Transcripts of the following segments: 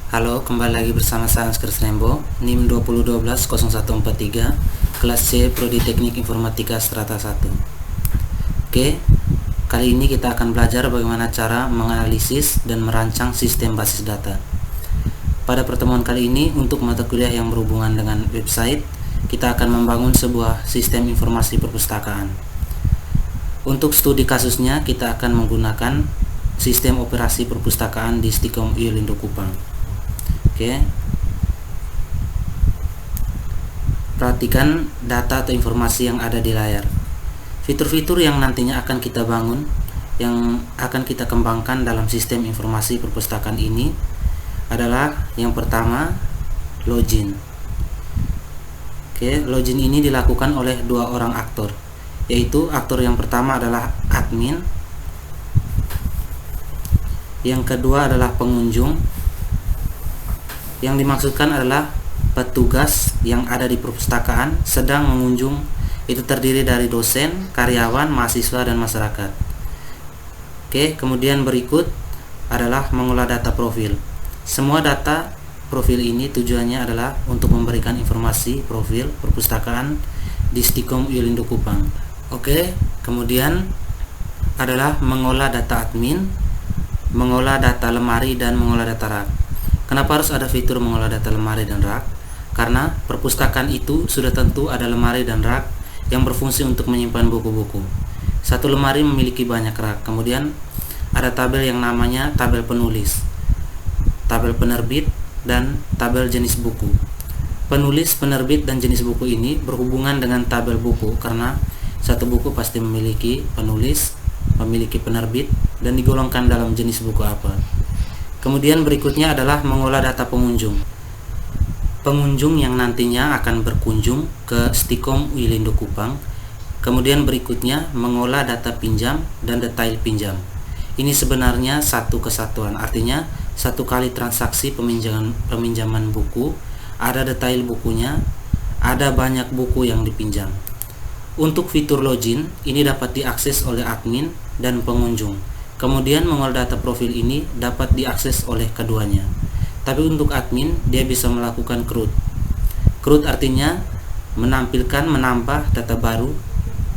Halo, kembali lagi bersama saya Ansgar Srembo, NIM 2012-0143, kelas C Prodi Teknik Informatika Strata 1. Oke, kali ini kita akan belajar bagaimana cara menganalisis dan merancang sistem basis data. Pada pertemuan kali ini, untuk mata kuliah yang berhubungan dengan website, kita akan membangun sebuah sistem informasi perpustakaan. Untuk studi kasusnya, kita akan menggunakan sistem operasi perpustakaan di Stikom UI Lindo Kupang. Oke. Perhatikan data atau informasi yang ada di layar. Fitur-fitur yang nantinya akan kita bangun, yang akan kita kembangkan dalam sistem informasi perpustakaan ini adalah yang pertama, login. Oke, login ini dilakukan oleh dua orang aktor, yaitu aktor yang pertama adalah admin, yang kedua adalah pengunjung. Yang dimaksudkan adalah petugas yang ada di perpustakaan sedang mengunjung, itu terdiri dari dosen, karyawan, mahasiswa, dan masyarakat. Oke, kemudian berikut adalah mengolah data profil. Semua data profil ini tujuannya adalah untuk memberikan informasi profil perpustakaan di Stikom UI Lindo Kupang. Oke, kemudian adalah mengolah data admin, mengolah data lemari, dan mengolah data rak. Kenapa harus ada fitur mengolah data lemari dan rak? Karena perpustakaan itu sudah tentu ada lemari dan rak yang berfungsi untuk menyimpan buku-buku. Satu lemari memiliki banyak rak. Kemudian ada tabel yang namanya tabel penulis, tabel penerbit, dan tabel jenis buku. Penulis, penerbit, dan jenis buku ini berhubungan dengan tabel buku karena satu buku pasti memiliki penulis, memiliki penerbit, dan digolongkan dalam jenis buku apa. Kemudian berikutnya adalah mengolah data pengunjung. Pengunjung yang nantinya akan berkunjung ke Stikom UI Lindo Kupang. Kemudian berikutnya mengolah data pinjam dan detail pinjam. Ini sebenarnya satu kesatuan, artinya satu kali transaksi peminjaman buku, ada detail bukunya, ada banyak buku yang dipinjam. Untuk fitur login, ini dapat diakses oleh admin dan pengunjung. Kemudian mengolah data profil ini dapat diakses oleh keduanya. Tapi untuk admin, dia bisa melakukan CRUD. CRUD artinya menampilkan, menambah data baru,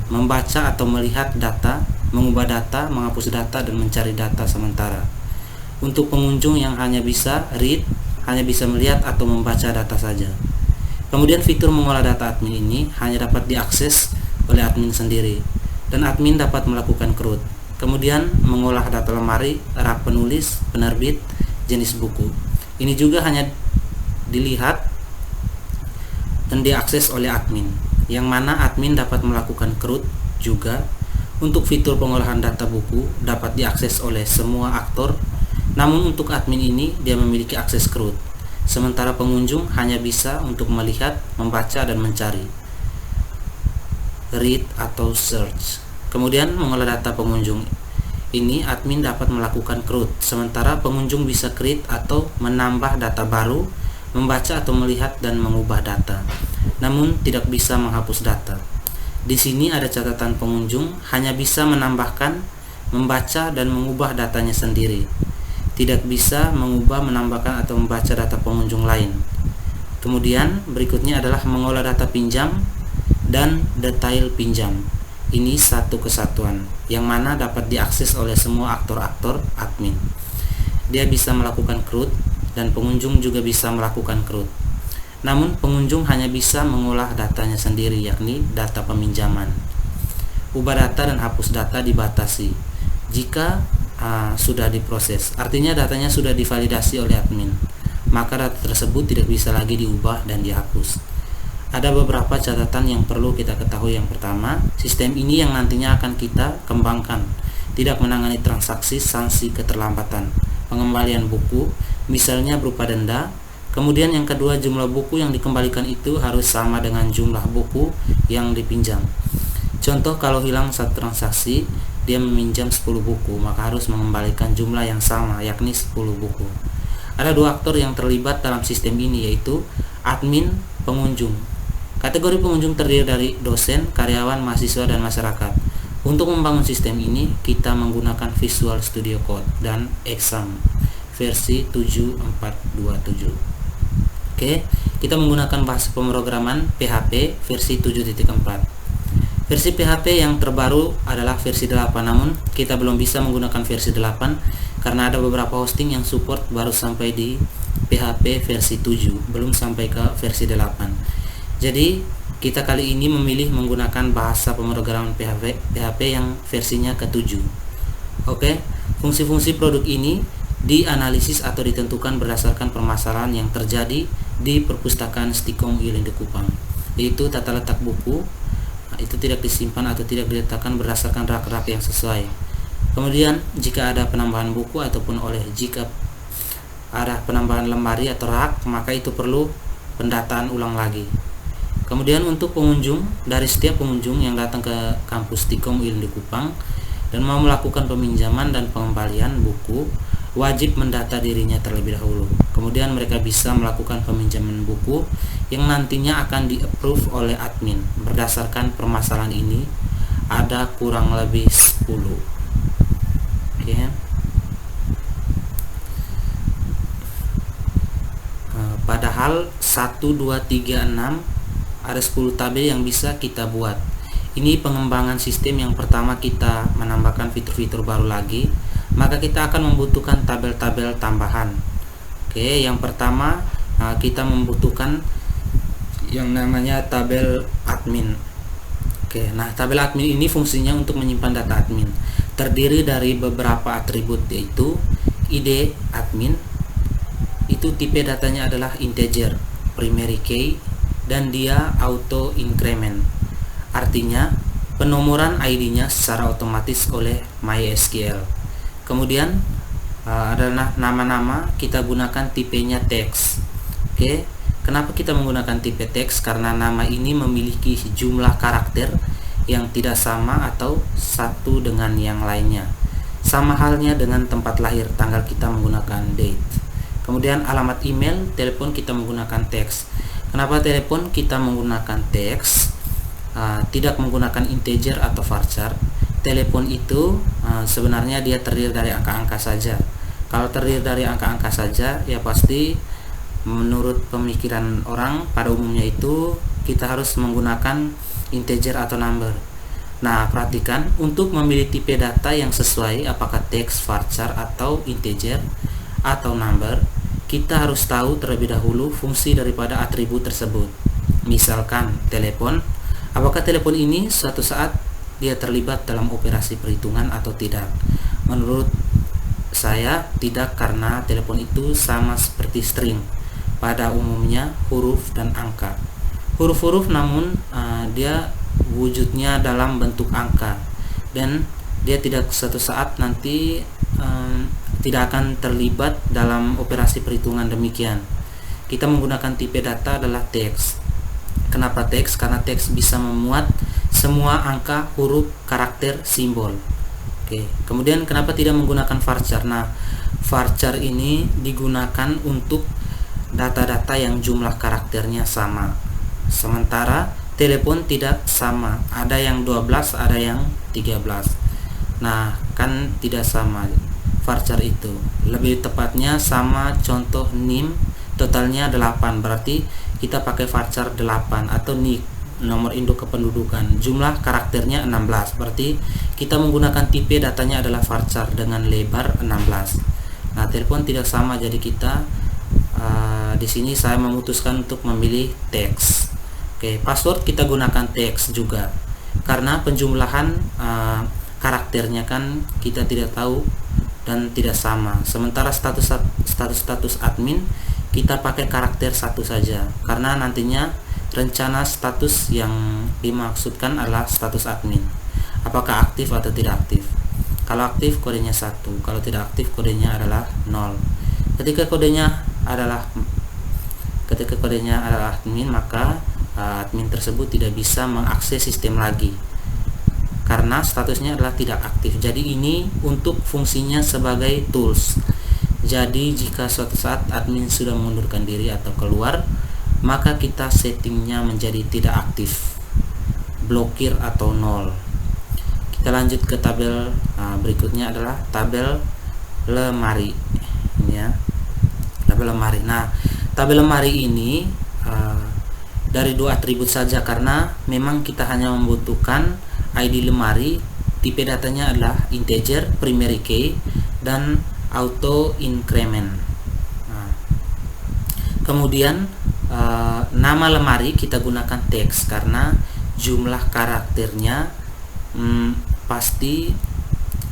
membaca atau melihat data, mengubah data, menghapus data, dan mencari data sementara. Untuk pengunjung yang hanya bisa read, hanya bisa melihat atau membaca data saja. Kemudian fitur mengolah data admin ini hanya dapat diakses oleh admin sendiri, dan admin dapat melakukan CRUD. Kemudian mengolah data lemari, rak penulis, penerbit, jenis buku. Ini juga hanya dilihat dan diakses oleh admin, yang mana admin dapat melakukan CRUD juga. Untuk fitur pengolahan data buku dapat diakses oleh semua aktor, namun untuk admin ini dia memiliki akses CRUD. Sementara pengunjung hanya bisa untuk melihat, membaca, dan mencari, read atau search. Kemudian mengolah data pengunjung ini admin dapat melakukan CRUD, sementara pengunjung bisa create atau menambah data baru, membaca atau melihat dan mengubah data, namun tidak bisa menghapus data. Di sini ada catatan pengunjung hanya bisa menambahkan, membaca, dan mengubah datanya sendiri. Tidak bisa mengubah, menambahkan, atau membaca data pengunjung lain. Kemudian berikutnya adalah mengolah data pinjam dan detail pinjam. Ini satu kesatuan yang mana dapat diakses oleh semua aktor-aktor admin. Dia bisa melakukan CRUD dan pengunjung juga bisa melakukan CRUD. Namun pengunjung hanya bisa mengolah datanya sendiri, yakni data peminjaman. Ubah data dan hapus data dibatasi jika sudah diproses, artinya datanya sudah divalidasi oleh admin, maka data tersebut tidak bisa lagi diubah dan dihapus. Ada beberapa catatan yang perlu kita ketahui. Yang pertama, sistem ini yang nantinya akan kita kembangkan tidak menangani transaksi sanksi keterlambatan pengembalian buku, misalnya berupa denda. Kemudian yang kedua, jumlah buku yang dikembalikan itu harus sama dengan jumlah buku yang dipinjam. Contoh, kalau hilang satu transaksi, dia meminjam 10 buku, maka harus mengembalikan jumlah yang sama, yakni 10 buku. Ada dua aktor yang terlibat dalam sistem ini, yaitu admin, pengunjung. Kategori pengunjung terdiri dari dosen, karyawan, mahasiswa, dan masyarakat. Untuk membangun sistem ini, kita menggunakan Visual Studio Code dan Exam. versi 7427. Oke, kita menggunakan bahasa pemrograman PHP versi 7.4. Versi PHP yang terbaru adalah versi 8, namun kita belum bisa menggunakan versi 8 karena ada beberapa hosting yang support baru sampai di PHP versi 7, belum sampai ke versi 8. Jadi kita kali ini memilih menggunakan bahasa pemrograman PHP yang versinya ke-7. Oke, fungsi-fungsi produk ini dianalisis atau ditentukan berdasarkan permasalahan yang terjadi di perpustakaan Stikom Ilende Kupang, yaitu tata letak buku itu tidak disimpan atau tidak diletakkan berdasarkan rak-rak yang sesuai. Kemudian jika ada penambahan buku ataupun jika ada penambahan lemari atau rak, maka itu perlu pendataan ulang lagi. Kemudian untuk pengunjung, dari setiap pengunjung yang datang ke kampus Stikom Ilende Kupang dan mau melakukan peminjaman dan pengembalian buku, wajib mendata dirinya terlebih dahulu. Kemudian mereka bisa melakukan peminjaman buku yang nantinya akan di-approve oleh admin. Berdasarkan permasalahan ini ada kurang lebih 10. Oke. Padahal 1, 2, 3, 6 ada 10 tabel yang bisa kita buat. Ini pengembangan sistem yang pertama, kita menambahkan fitur-fitur baru lagi, maka kita akan membutuhkan tabel-tabel tambahan. Oke, yang pertama kita membutuhkan yang namanya tabel admin. Oke, nah tabel admin ini fungsinya untuk menyimpan data admin. Terdiri dari beberapa atribut, yaitu ID admin, itu tipe datanya adalah integer, primary key, dan dia auto increment. Artinya penomoran ID-nya secara otomatis oleh MySQL. Kemudian adalah nama-nama, kita gunakan tipenya teks. Oke, kenapa kita menggunakan tipe teks? Karena nama ini memiliki jumlah karakter yang tidak sama atau satu dengan yang lainnya. Sama halnya dengan tempat lahir, tanggal kita menggunakan date. Kemudian alamat email, telepon kita menggunakan teks. Kenapa telepon kita menggunakan teks? Tidak menggunakan integer atau varchar. Telepon itu sebenarnya dia terdiri dari angka-angka saja. Kalau terdiri dari angka-angka saja, ya pasti menurut pemikiran orang pada umumnya itu kita harus menggunakan integer atau number. Nah, perhatikan, untuk memilih tipe data yang sesuai apakah teks, varchar, atau integer atau number, kita harus tahu terlebih dahulu fungsi daripada atribut tersebut. Misalkan telepon, apakah telepon ini suatu saat dia terlibat dalam operasi perhitungan atau tidak? Menurut saya tidak, karena telepon itu sama seperti string, pada umumnya huruf dan angka. Huruf-huruf namun dia wujudnya dalam bentuk angka, dan dia tidak suatu saat nanti tidak akan terlibat dalam operasi perhitungan demikian. Kita menggunakan tipe data adalah teks. Kenapa teks? Karena teks bisa memuat semua angka, huruf, karakter, simbol. Oke. Kemudian kenapa tidak menggunakan varchar? Nah, varchar ini digunakan untuk data-data yang jumlah karakternya sama. Sementara telepon tidak sama. Ada yang 12, ada yang 13. Nah, kan tidak sama varchar itu. Lebih tepatnya sama, contoh NIM totalnya 8, berarti kita pakai varchar 8, atau NIK, nomor induk kependudukan, jumlah karakternya 16, berarti kita menggunakan tipe datanya adalah varchar dengan lebar 16. Nah, telepon tidak sama, jadi kita di sini saya memutuskan untuk memilih teks. Oke, password kita gunakan teks juga, karena penjumlahan karakternya kan kita tidak tahu dan tidak sama. Sementara status admin kita pakai karakter 1 saja, karena nantinya rencana status yang dimaksudkan adalah status admin, apakah aktif atau tidak aktif. Kalau aktif kodenya 1, kalau tidak aktif kodenya adalah 0. Ketika kodenya adalah admin, maka admin tersebut tidak bisa mengakses sistem lagi karena statusnya adalah tidak aktif. Jadi ini untuk fungsinya sebagai tools. Jadi jika suatu saat admin sudah mengundurkan diri atau keluar, maka kita settingnya menjadi tidak aktif, blokir atau 0. Kita lanjut ke tabel berikutnya adalah tabel lemari. Ini ya, tabel lemari. Nah, tabel lemari ini dari 2 atribut saja, karena memang kita hanya membutuhkan ID lemari. Tipe datanya adalah integer, primary key, dan auto increment. Nah, kemudian nama lemari kita gunakan teks karena jumlah karakternya pasti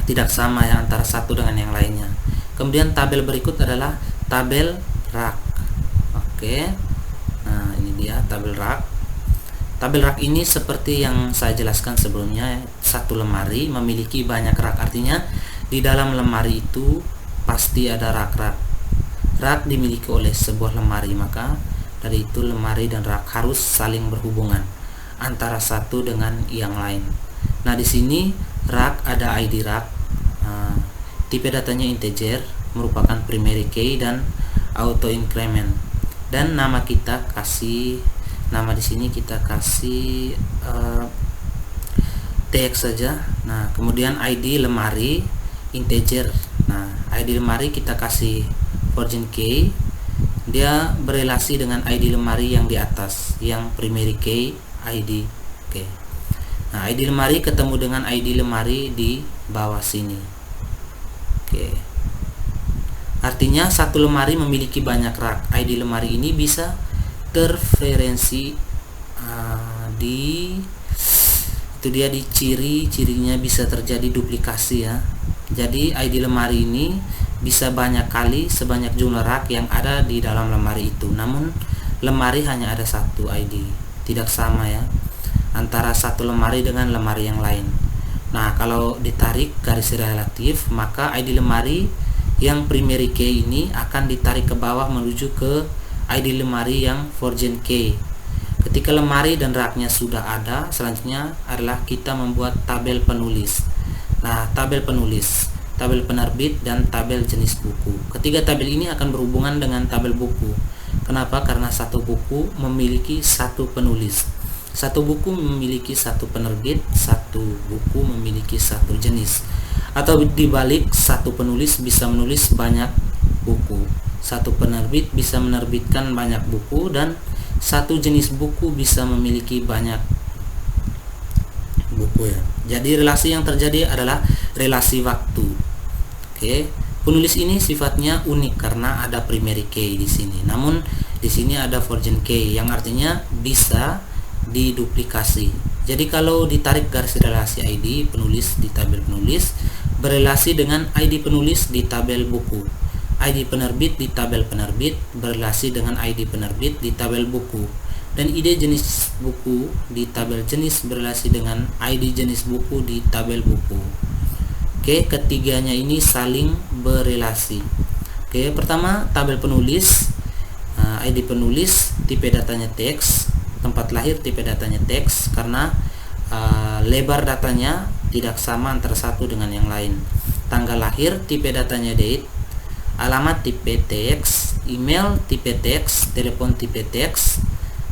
tidak sama ya antara satu dengan yang lainnya. Kemudian tabel berikut adalah tabel rak. Oke. Nah, ini dia tabel rak. Tabel rak ini seperti yang saya jelaskan sebelumnya, satu lemari memiliki banyak rak. Artinya di dalam lemari itu pasti ada rak-rak. Rak dimiliki oleh sebuah lemari, maka dari itu lemari dan rak harus saling berhubungan antara satu dengan yang lain. Nah, di sini rak ada ID rak, tipe datanya integer, merupakan primary key dan auto increment. Dan nama kita kasih nama di sini kita kasih teks saja. Nah, kemudian ID lemari integer. Nah, ID lemari kita kasih virgin key. Dia berelasi dengan ID lemari yang di atas, yang primary key ID. Oke. Nah, ID lemari ketemu dengan ID lemari di bawah sini. Oke. Artinya satu lemari memiliki banyak rak. ID lemari ini bisa terreferensi itu dia di ciri-cirinya bisa terjadi duplikasi ya. Jadi ID lemari ini bisa banyak kali sebanyak jumlah rak yang ada di dalam lemari itu. Namun lemari hanya ada satu ID, tidak sama ya antara satu lemari dengan lemari yang lain. Nah, kalau ditarik garis relatif, maka ID lemari yang primary key ini akan ditarik ke bawah menuju ke ID lemari yang virgin key. Ketika lemari dan raknya sudah ada, selanjutnya adalah kita membuat tabel penulis. Nah, tabel penulis, tabel penerbit, dan tabel jenis buku. Ketiga tabel ini akan berhubungan dengan tabel buku. Kenapa? Karena satu buku memiliki satu penulis, satu buku memiliki satu penerbit, satu buku memiliki satu jenis. Atau dibalik, satu penulis bisa menulis banyak buku, satu penerbit bisa menerbitkan banyak buku, dan satu jenis buku bisa memiliki banyak buku ya. Jadi relasi yang terjadi adalah relasi waktu. Oke, penulis ini sifatnya unik karena ada primary key di sini. Namun di sini ada virgin key yang artinya bisa diduplikasi. Jadi kalau ditarik garis relasi ID penulis di tabel penulis berelasi dengan ID penulis di tabel buku, ID penerbit di tabel penerbit berelasi dengan ID penerbit di tabel buku, dan ID jenis buku di tabel jenis berelasi dengan ID jenis buku di tabel buku. Oke, ketiganya ini saling berelasi. Oke, pertama tabel penulis, ID penulis, tipe datanya teks, tempat lahir tipe datanya teks karena lebar datanya tidak sama antara satu dengan yang lain. Tanggal lahir tipe datanya date, alamat tipe teks, email tipe teks, telepon tipe teks,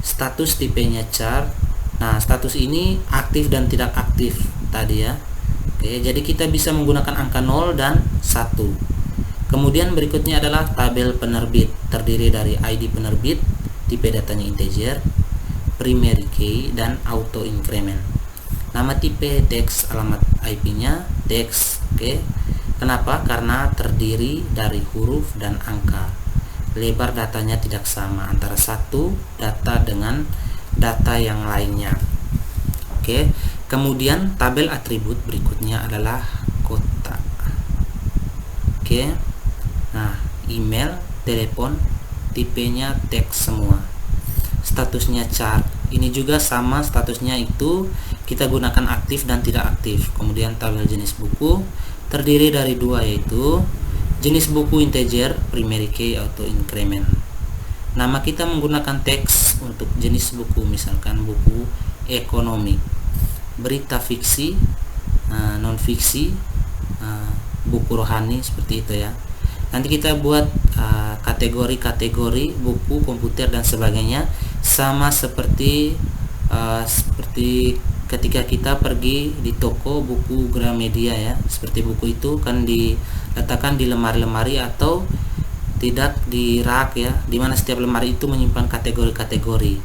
status tipenya char. Nah, status ini aktif dan tidak aktif tadi ya. Oke, jadi kita bisa menggunakan angka 0 dan 1. Kemudian berikutnya adalah tabel penerbit, terdiri dari ID penerbit, tipe datanya integer, primary key, dan auto increment. Nama tipe teks, alamat IP-nya teks. Oke. Kenapa? Karena terdiri dari huruf dan angka. Lebar datanya tidak sama antara satu data dengan data yang lainnya. Oke. Kemudian tabel atribut berikutnya adalah kota. Oke. Nah, email, telepon, tipenya teks semua. Statusnya char. Ini juga sama statusnya, itu kita gunakan aktif dan tidak aktif. Kemudian tabel jenis buku terdiri dari dua, yaitu jenis buku integer, primary key, auto increment. Nama kita menggunakan teks untuk jenis buku, misalkan buku ekonomi, berita fiksi, non fiksi, buku rohani, seperti itu ya. Nanti kita buat kategori-kategori buku komputer dan sebagainya, sama seperti ketika kita pergi di toko buku Gramedia ya. Seperti buku itu kan diletakkan di lemari-lemari atau tidak di rak ya, dimana setiap lemari itu menyimpan kategori-kategori.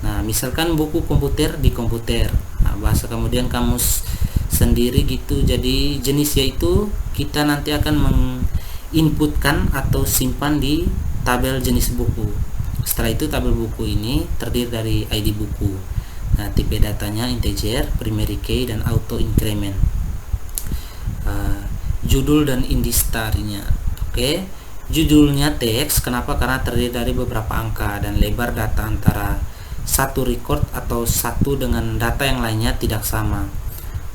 Nah, misalkan buku komputer di komputer, nah, bahasa kemudian kamus sendiri gitu. Jadi jenisnya itu kita nanti akan menginputkan atau simpan di tabel jenis buku. Setelah itu tabel buku ini terdiri dari ID buku. Nah, tipe datanya integer, primary key, dan auto increment. Judul dan indistarinya. Oke. Judulnya teks, kenapa? Karena terdiri dari beberapa angka dan lebar data antara satu record atau satu dengan data yang lainnya tidak sama.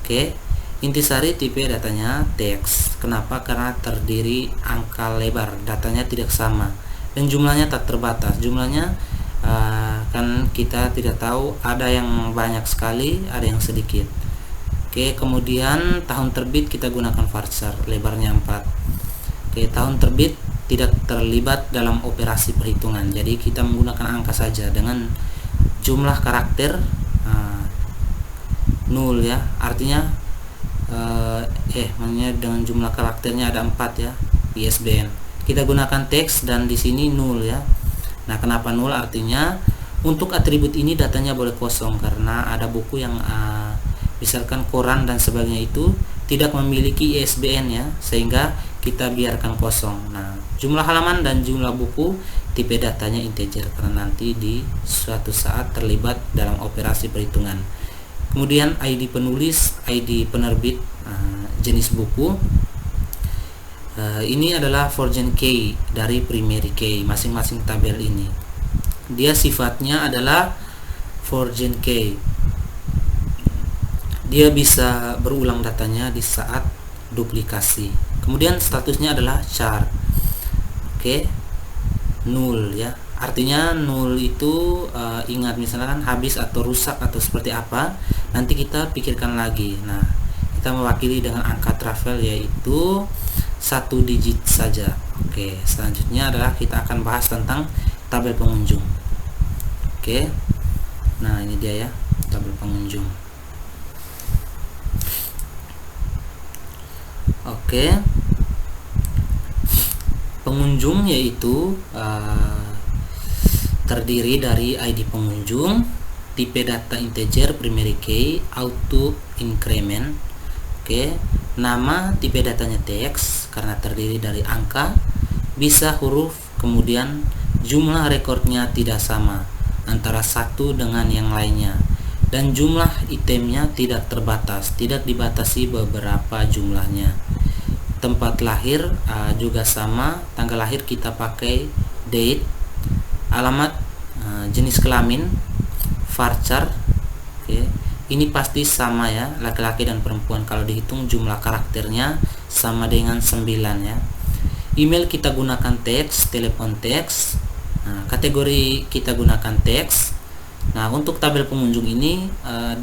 Oke. Intisari, tipe datanya teks, kenapa? Karena terdiri angka lebar, datanya tidak sama dan jumlahnya tak terbatas. Jumlahnya kan kita tidak tahu, ada yang banyak sekali, ada yang sedikit. Oke, kemudian tahun terbit kita gunakan varchar, lebarnya 4. Oke, tahun terbit tidak terlibat dalam operasi perhitungan, jadi kita menggunakan angka saja. Dengan jumlah karakter 0 ya, artinya maksudnya dengan jumlah karakternya ada 4 ya, ISBN. Kita gunakan teks dan di sini 0 ya. Nah, kenapa 0? Artinya untuk atribut ini datanya boleh kosong, karena ada buku yang misalkan koran dan sebagainya itu tidak memiliki ISBN ya, sehingga kita biarkan kosong. Nah, jumlah halaman dan jumlah buku tipe datanya integer, karena nanti di suatu saat terlibat dalam operasi perhitungan. Kemudian ID penulis, ID penerbit, jenis buku. Ini adalah foreign key dari primary key, masing-masing tabel ini. Dia sifatnya adalah foreign key. Dia bisa berulang datanya di saat duplikasi. Kemudian statusnya adalah char. Oke. 0 ya. Artinya 0 itu ingat misalkan habis atau rusak atau seperti apa, nanti kita pikirkan lagi. Nah, kita mewakili dengan angka travel yaitu 1 digit saja. Oke, selanjutnya adalah kita akan bahas tentang tabel pengunjung. Oke. Nah, ini dia ya, tabel pengunjung. Oke. Pengunjung yaitu terdiri dari ID pengunjung, tipe data integer, primary key, auto increment. Oke. Nama, tipe datanya teks karena terdiri dari angka, bisa huruf, kemudian jumlah rekornya tidak sama antara satu dengan yang lainnya, dan jumlah itemnya tidak terbatas, tidak dibatasi beberapa jumlahnya. Tempat lahir juga sama, tanggal lahir kita pakai date. Alamat, jenis kelamin, varchar. Oke. Ini pasti sama ya, laki-laki dan perempuan. Kalau dihitung jumlah karakternya sama dengan 9 ya. Email kita gunakan teks, telepon teks. Nah, kategori kita gunakan teks. Nah, untuk tabel pengunjung ini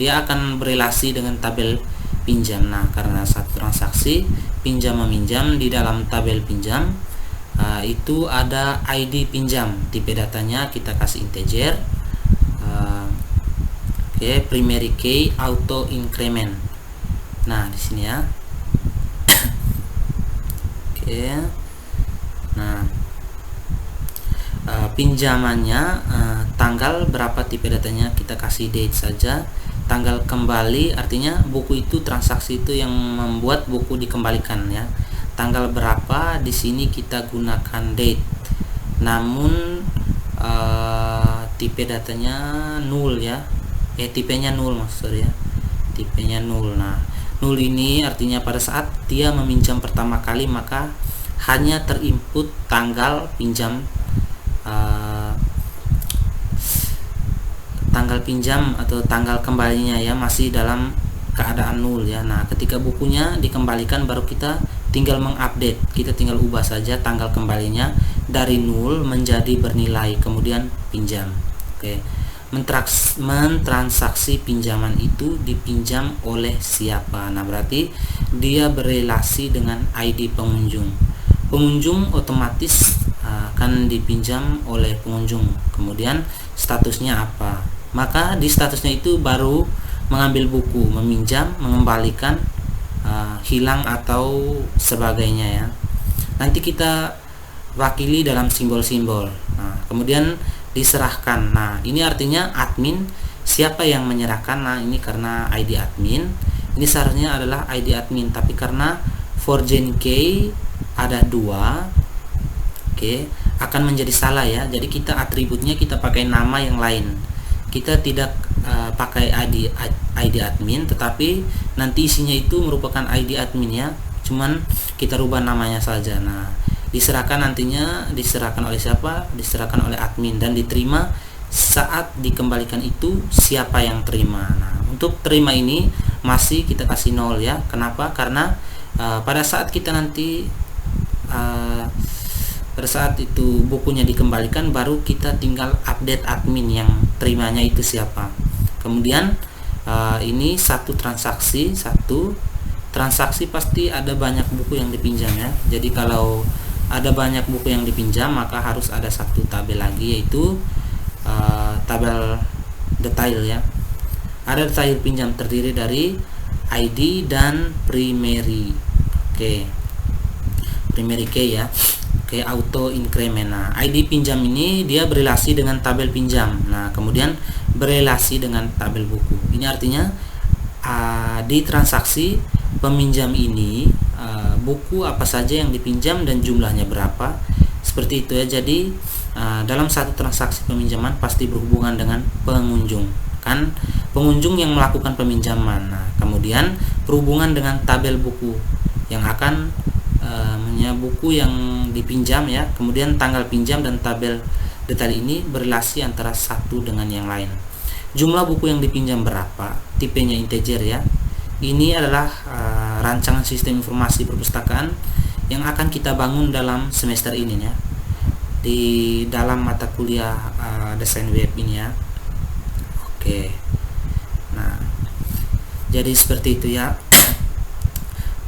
dia akan berelasi dengan tabel pinjam. Nah, karena satu transaksi pinjam meminjam, di dalam tabel pinjam itu ada ID pinjam, tipe datanya kita kasih integer. Oke, primary key, auto increment. Nah, di sini ya. Oke. Nah, pinjamannya tanggal berapa, tipe datanya kita kasih date saja. Tanggal kembali artinya buku itu, transaksi itu yang membuat buku dikembalikan ya. Tanggal berapa, di sini kita gunakan date. Namun tipe datanya 0 ya. Tipenya 0 maksudnya ya. Tipenya 0. Nah, 0 ini artinya pada saat dia meminjam pertama kali maka hanya terinput tanggal pinjam, tanggal pinjam atau tanggal kembalinya ya, masih dalam keadaan 0 ya. Nah, ketika bukunya dikembalikan baru kita tinggal mengupdate, kita tinggal ubah saja tanggal kembalinya dari 0 menjadi bernilai kemudian pinjam. Oke. Mentransaksi pinjaman itu dipinjam oleh siapa. Nah, berarti dia berelasi dengan ID pengunjung. Pengunjung otomatis akan dipinjam oleh pengunjung. Kemudian statusnya apa? Maka di statusnya itu baru mengambil buku, meminjam, mengembalikan, hilang atau sebagainya ya. Nanti kita wakili dalam simbol-simbol. Nah, kemudian diserahkan. Nah, ini artinya admin, siapa yang menyerahkan. Nah, ini karena ID admin. Ini seharusnya adalah ID admin, tapi karena for gen key ada 2, oke, akan menjadi salah ya. Jadi kita atributnya kita pakai nama yang lain. Kita tidak pakai ID admin, tetapi nanti isinya itu merupakan ID admin ya. Cuman kita rubah namanya saja. Nah, diserahkan nantinya diserahkan oleh siapa? Diserahkan oleh admin, dan diterima saat dikembalikan itu siapa yang terima. Nah, untuk terima ini masih kita kasih 0 ya. Kenapa? Karena pada saat kita nanti pada saat itu bukunya dikembalikan, baru kita tinggal update admin yang terimanya itu siapa. Kemudian ini satu transaksi pasti ada banyak buku yang dipinjam ya. Jadi kalau ada banyak buku yang dipinjam, maka harus ada satu tabel lagi, yaitu tabel detail ya. Ada detail pinjam terdiri dari ID dan primary. Oke. Primary key ya. Oke, auto increment. Nah, ID pinjam ini dia berelasi dengan tabel pinjam. Nah, kemudian berelasi dengan tabel buku. Ini artinya di transaksi peminjam ini buku apa saja yang dipinjam dan jumlahnya berapa, seperti itu ya. Jadi dalam satu transaksi peminjaman pasti berhubungan dengan pengunjung, kan pengunjung yang melakukan peminjaman. Nah, kemudian berhubungan dengan tabel buku yang akan buku yang dipinjam ya. Kemudian tanggal pinjam dan tabel detail ini berelasi antara satu dengan yang lain. Jumlah buku yang dipinjam berapa, tipenya integer ya. Ini adalah rancangan sistem informasi perpustakaan yang akan kita bangun dalam semester ini ya, di dalam mata kuliah desain web ini ya. Oke. Nah, jadi seperti itu ya.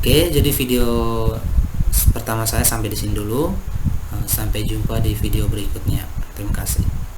Oke, jadi video pertama saya sampai di sini dulu. Sampai jumpa di video berikutnya. Terima kasih.